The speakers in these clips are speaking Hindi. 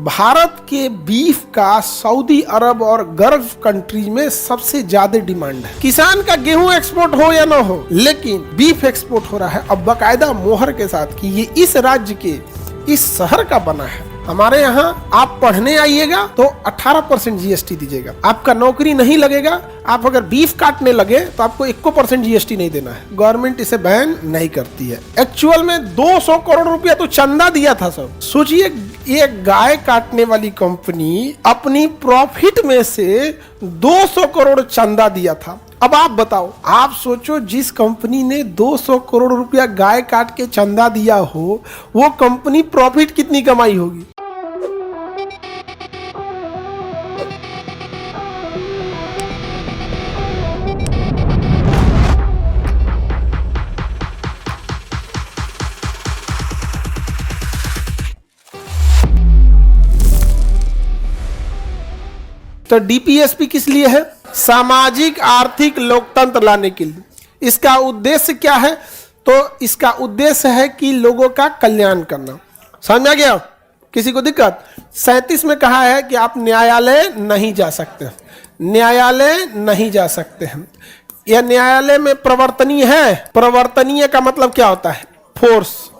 भारत के बीफ का सऊदी अरब और गल्फ कंट्रीज में सबसे ज्यादा डिमांड है। किसान का गेहूं एक्सपोर्ट हो या ना हो, लेकिन बीफ एक्सपोर्ट हो रहा है अब बाकायदा मोहर के साथ कि ये इस राज्य के इस शहर का बना है। हमारे यहाँ आप पढ़ने आइएगा तो 18% जीएसटी दीजिएगा, आपका नौकरी नहीं लगेगा, आप अगर बीफ काटने लगे तो आपको 1% जीएसटी नहीं देना है। गवर्नमेंट इसे बैन नहीं करती है। एक्चुअल में 200 करोड़ रुपया तो चंदा दिया था सब। सोचिए, ये गाय काटने वाली कंपनी अपनी प्रॉफिट में से 200 करोड़ चंदा दिया था। अब आप बताओ, आप सोचो, जिस कंपनी ने 200 करोड़ रुपया गाय काट के चंदा दिया हो, वो कंपनी प्रॉफिट कितनी कमाई होगी। तो डीपीएसपी किस लिए है? सामाजिक आर्थिक लोकतंत्र लाने के लिए। इसका उद्देश्य क्या है? तो इसका उद्देश्य है कि लोगों का कल्याण करना। समझ में आ गया? किसी को दिक्कत? 37 में कहा है कि आप न्यायालय नहीं जा सकते, न्यायालय नहीं जा सकते हैं। यह न्यायालय में प्रवर्तनीय है। प्रवर्तनीय का मतलब क्या होता है? फोर्स,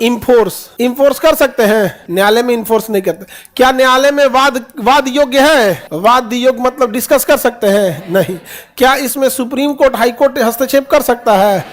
इंफोर्स कर सकते हैं, न्यायालय में इंफोर्स नहीं करते। क्या न्यायालय में वाद योग्य है? वाद योग्य मतलब डिस्कस कर सकते हैं? नहीं। क्या इसमें सुप्रीम कोर्ट, हाई कोर्ट हस्तक्षेप कर सकता है?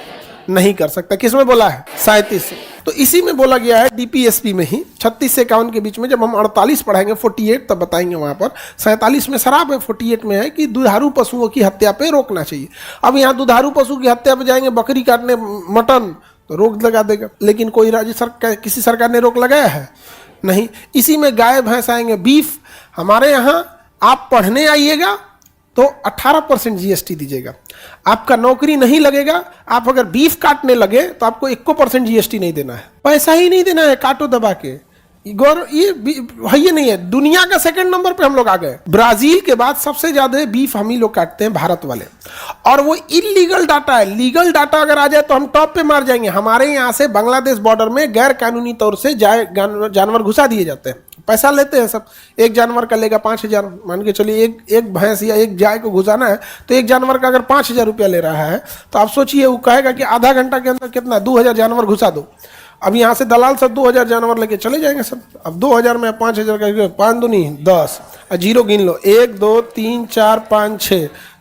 नहीं कर सकता। किसमें बोला है? 37। तो इसी में बोला गया है डीपीएसपी में ही 36 से 51 के बीच में। जब हम 48 पढ़ाएंगे 48 तब बताएंगे वहां पर। 47 में शराब है, 48 में है कि दुधारू पशुओं की हत्या पे रोकना चाहिए। अब यहाँ दुधारू पशु की हत्या पे जाएंगे, बकरी काटने, मटन, तो रोक लगा देगा। लेकिन कोई राज्य सरकार, किसी सरकार ने रोक लगाया है? नहीं। इसी में गाय भैंस आएंगे, बीफ। हमारे यहाँ आप पढ़ने आइएगा तो 18% जीएसटी दीजिएगा, आपका नौकरी नहीं लगेगा, आप अगर बीफ काटने लगे तो आपको 1% जीएसटी नहीं देना है। पैसा ही नहीं देना है, काटो दबा के। ये है ही नहीं है। दुनिया का सेकंड नंबर पे हम लोग आ गए। ब्राजील के बाद सबसे ज्यादा बीफ हम ही लोग काटते हैं, भारत वाले। और वो इलीगल डाटा है। लीगल डाटा अगर आ जाए तो हम टॉप पे मार जाएंगे। हमारे यहाँ से बांग्लादेश बॉर्डर में गैर कानूनी तौर से जानवर घुसा दिए जाते हैं, पैसा लेते हैं सब। एक जानवर का लेगा 5,000, मान के चलिए एक भैंस या एक गाय को घुसाना है तो एक जानवर का अगर 5,000 रुपया ले रहा है तो आप सोचिए, वो कहेगा कि आधा घंटा के अंदर कितना 2,000 जानवर घुसा दो। अब यहाँ से दलाल सब 2,000 जानवर लेके चले जाएंगे सब। अब 2,000 में 5,000 का 5 दूनी 10, जीरो गिन लो, 1 2 3 4 5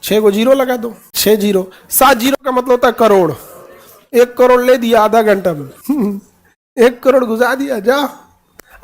6 को जीरो लगा दो, 6 जीरो, 7 जीरो का मतलब होता है करोड़। 1 करोड़ ले दिया आधा घंटा में 1 करोड़ घुसा दिया, जा।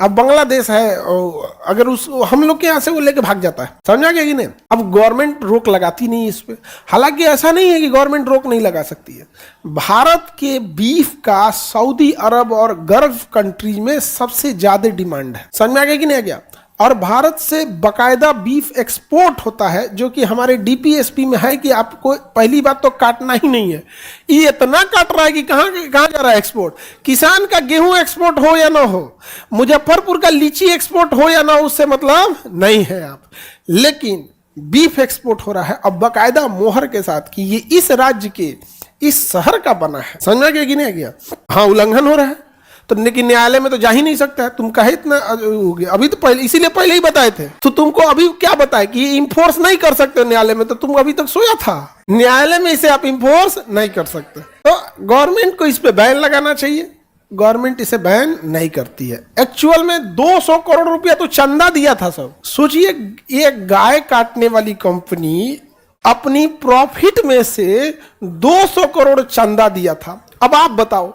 अब बांग्लादेश है, अगर हम लोग के यहाँ से वो लेके भाग जाता है। समझा गया कि नहीं? अब गवर्नमेंट रोक लगाती नहीं इस पे। हालांकि ऐसा नहीं है कि गवर्नमेंट रोक नहीं लगा सकती है। भारत के बीफ का सऊदी अरब और गल्फ कंट्रीज में सबसे ज्यादा डिमांड है। समझ में आ गया कि नहीं आ गया? और भारत से बाकायदा बीफ एक्सपोर्ट होता है, जो कि हमारे डीपीएसपी में है कि आपको पहली बात तो काटना ही नहीं है। ये इतना काट रहा है कि कहाँ जा रहा है एक्सपोर्ट। किसान का गेहूं एक्सपोर्ट हो या ना हो, मुजफ्फरपुर का लीची एक्सपोर्ट हो या ना हो, उससे मतलब नहीं है आप। लेकिन बीफ एक्सपोर्ट हो रहा है अब बाकायदा मोहर के साथ कि ये इस राज्य के इस शहर का बना है। समझ में गया कि नहीं गया? हाँ, उल्लंघन हो रहा है तो, लेकिन न्यायालय में तो जा ही नहीं सकता है। तुम कहे इतना हो गया अभी तो, पहले इसीलिए पहले ही बताए थे। तो तुमको अभी क्या बताए कि इंफोर्स नहीं कर सकते न्यायालय में, तो तुम अभी तक सोया था। न्यायालय में इसे आप इंफोर्स नहीं कर सकते। तो गवर्नमेंट को इस पे बैन लगाना चाहिए। गवर्नमेंट इसे बैन नहीं करती है। एक्चुअल में 200 करोड़ रुपया तो चंदा दिया था सब। सोचिए, ये गाय काटने वाली कंपनी अपनी प्रॉफिट में से 200 करोड़ चंदा दिया था। अब आप बताओ,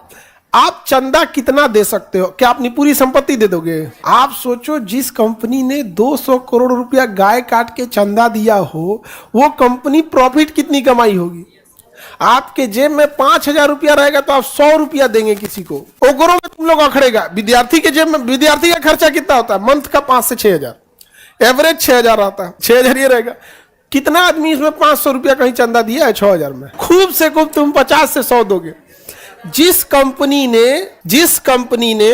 आप चंदा कितना दे सकते हो? क्या अपनी पूरी संपत्ति दे दोगे? आप सोचो, जिस कंपनी ने 200 करोड़ रुपया गाय काट के चंदा दिया हो, वो कंपनी प्रॉफिट कितनी कमाई होगी? आपके जेब में 5,000 रुपया रहेगा तो आप 100 रुपया देंगे किसी को, ओगरों में तुम लोग अखड़ेगा। विद्यार्थी के जेब में, विद्यार्थी का खर्चा कितना होता है? मंथ का 5 से 6,000, एवरेज 6,000 आता है। 6,000 ये रहेगा। कितना आदमी इसमें 500 रुपया कहीं चंदा दिया है? 6,000 में खूब से खूब तुम 50 से 100 दोगे। जिस कंपनी ने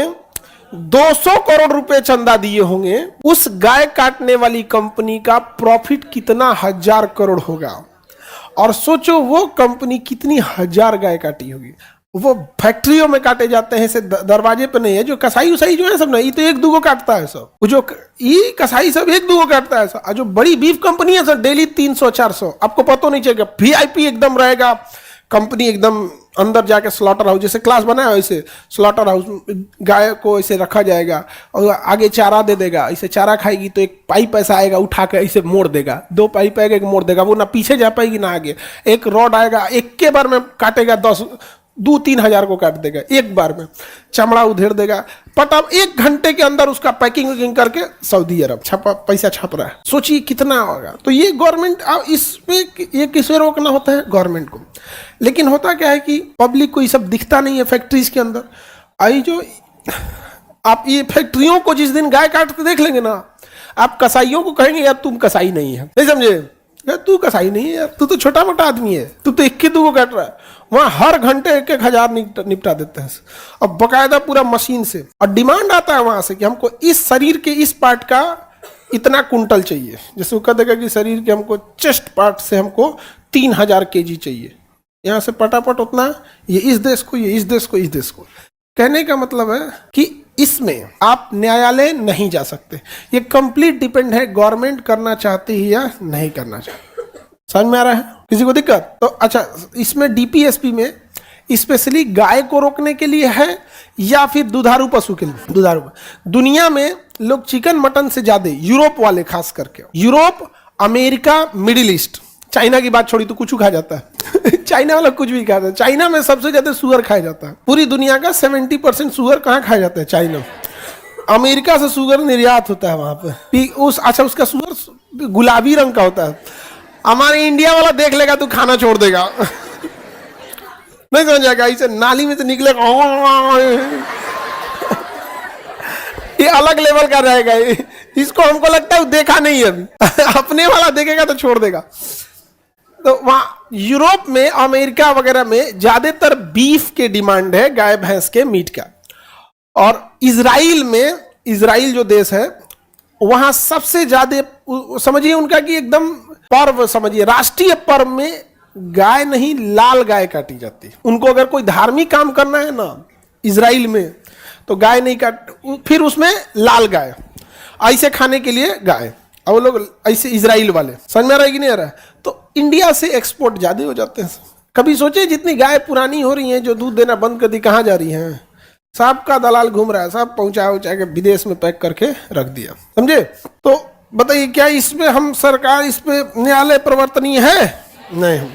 200 करोड़ रुपए चंदा दिए होंगे, उस गाय काटने वाली कंपनी का प्रॉफिट कितना 1,000 करोड़ होगा। और सोचो वो कंपनी कितनी 1,000 गाय काटी होगी। वो फैक्ट्रियों में काटे जाते हैं, ऐसे दरवाजे पे नहीं है। जो कसाई उसाई जो है सब नहीं, ये तो एक दूगो काटता है सब। वो जो ये कसाई सब एक दूगो काटता है सब। जो बड़ी बीफ कंपनी है सर, डेली 300-400, आपको पता नहीं चलेगा। VIP एकदम रहेगा कंपनी, एकदम अंदर जाके स्लॉटर हाउस, जैसे क्लास बना है वैसे स्लॉटर हाउस, गाय को ऐसे रखा जाएगा और आगे चारा दे देगा। ऐसे चारा खाएगी तो एक पाइप ऐसा आएगा, उठा के ऐसे मोड़ देगा, 2 पाइप आएगा, एक मोड़ देगा। वो ना पीछे जा पाएगी ना आगे। एक रॉड आएगा, एक के बार में काटेगा, 2-3 हजार को काट देगा एक बार में, चमड़ा उधेड़ देगा। पटाप 1 घंटे के अंदर उसका पैकिंग वैकिंग करके सऊदी अरब पैसा छाप रहा है। सोचिए कितना होगा। तो ये गवर्नमेंट, इसमें ये किसे रोकना होता है? गवर्नमेंट को। लेकिन होता क्या है कि पब्लिक को ये सब दिखता नहीं है फैक्ट्रीज के अंदर। आई जो आप ये फैक्ट्रियों को जिस दिन गाय काटते देख लेंगे ना, आप कसाईयों को कहेंगे यार तुम कसाई नहीं है, नहीं समझे? यार तू कसाई नहीं है यार, तू तो छोटा मोटा आदमी है, तू तो 21 को काट रहा है। वहां हर घंटे 1-1 हजार निपटा देते हैं और बकायदा पूरा मशीन से। और डिमांड आता है वहां से कि हमको इस शरीर के इस पार्ट का इतना कुंटल चाहिए। जैसे वो कह देगा कि शरीर के हमको चेस्ट पार्ट से हमको 3000 kg चाहिए, यहाँ से पटापट उतना, ये इस देश को, ये इस देश को, इस देश को। कहने का मतलब है कि इसमें आप न्यायालय नहीं जा सकते। ये कंप्लीट डिपेंड है गवर्नमेंट करना चाहती है या नहीं करना चाहती। समझ में आ रहा है? किसी को दिक्कत? तो अच्छा, इसमें DPSP में स्पेशली गाय को रोकने के लिए है या फिर दुधारू पशु के लिए? दुधारू। दुनिया में लोग चिकन मटन से ज्यादा, यूरोप वाले खास करके, Europe, America, middle east, China की बात छोड़ी तो कुछ खा जाता है चाइना वाला कुछ भी खाता है। चाइना में सबसे ज्यादा शुगर खाया जाता है। पूरी दुनिया का 70% शुगर कहाँ खाया जाता है? चाइना में। अमेरिका से शुगर निर्यात होता है वहां पे। अच्छा, उसका शुगर गुलाबी रंग का होता है। हमारे इंडिया वाला देख लेगा तो खाना छोड़ देगा नहीं समझ आएगा, इसे नाली में से निकलेगा ये अलग लेवल का रहेगा। इसको हमको लगता है देखा नहीं है अभी अपने वाला देखेगा तो छोड़ देगा। तो वहां यूरोप में, अमेरिका वगैरह में ज्यादातर बीफ के डिमांड है, गाय भैंस के मीट का। और इजराइल में, इजराइल जो देश है वहां सबसे ज्यादा, समझिए उनका कि एकदम पर्व, समझिए राष्ट्रीय पर्व में गाय नहीं लाल गाय काटी जाती है। उनको अगर कोई धार्मिक काम करना है ना इजराइल में, तो गाय नहीं काट, फिर उसमें लाल गाय, ऐसे खाने के लिए गाय। और वो लोग ऐसे इजराइल वाले, समझ में आ रहा है कि नहीं आ रहा है? तो इंडिया से एक्सपोर्ट ज्यादा हो जाते हैं। कभी सोचे जितनी गाय पुरानी हो रही हैं, जो दूध देना बंद कर दी, कहाँ जा रही हैं? सब का दलाल घूम रहा है, सब पहुंचा के विदेश में पैक करके रख दिया। समझे? तो बताइए क्या इसमें हम सरकार, इस पे न्यायालय प्रवर्तनीय है? नहीं।